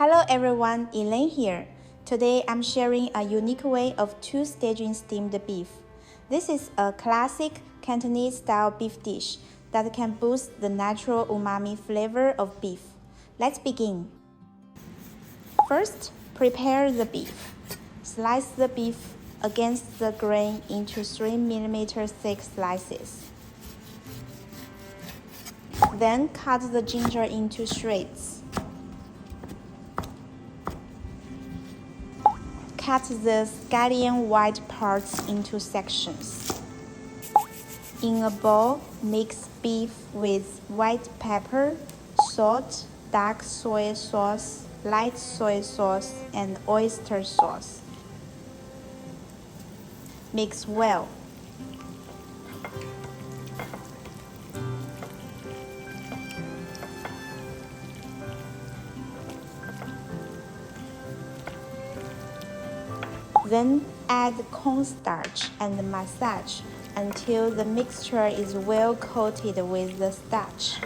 Hello everyone, Elaine here. Today I'm sharing a unique way of two-staging steamed beef. This is a classic Cantonese-style beef dish that can boost the natural umami flavor of beef. Let's begin. First, prepare the beef. Slice the beef against the grain into 3 mm thick slices. Then cut the ginger into shreds. Cut the scallion white parts into sections. In a bowl, mix beef with white pepper, salt, dark soy sauce, light soy sauce, and oyster sauce. Mix well. Then add cornstarch and massage until the mixture is well coated with the starch.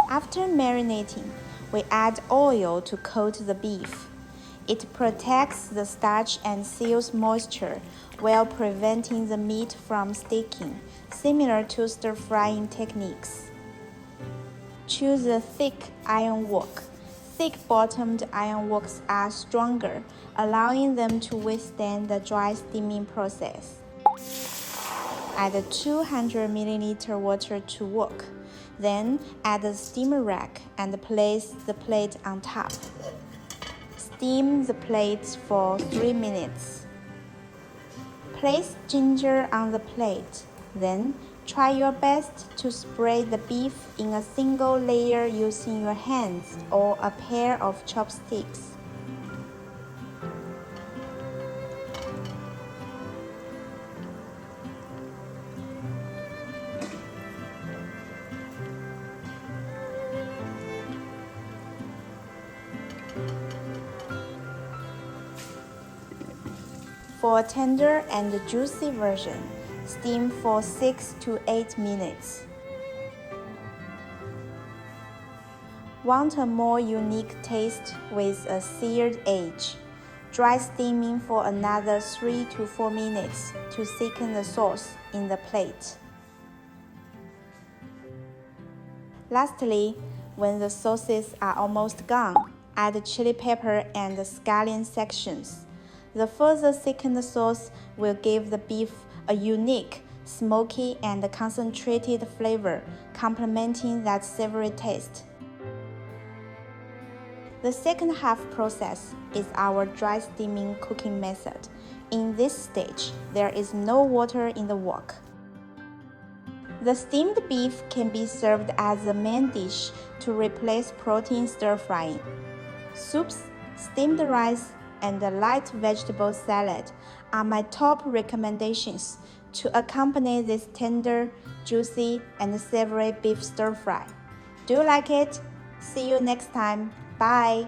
After marinating, we add oil to coat the beef. It protects the starch and seals moisture while preventing the meat from sticking, similar to stir-frying techniques. Choose a thick iron wok. Thick-bottomed iron woks are stronger, allowing them to withstand the dry steaming process. Add 200 ml water to wok. Then add a steamer rack and place the plate on top. Steam the plate for 3 minutes. Place ginger on the plate. Then try your best to spread the beef in a single layer using your hands or a pair of chopsticks. For a tender and juicy version, steam for 6 to 8 minutes. Want a more unique taste with a seared edge? Dry steaming for another 3 to 4 minutes to thicken the sauce in the plate. Lastly, when the sauces are almost gone, add chili pepper and scallion sections. The further thickened sauce will give the beef a unique, smoky, and concentrated flavor, complementing that savory taste. The second half process is our dry steaming cooking method. In this stage, there is no water in the wok. The steamed beef can be served as a main dish to replace protein stir-frying. Soups, steamed rice, and a light vegetable salad are my top recommendations to accompany this tender, juicy, and savory beef stir-fry. Do you like it? See you next time. Bye!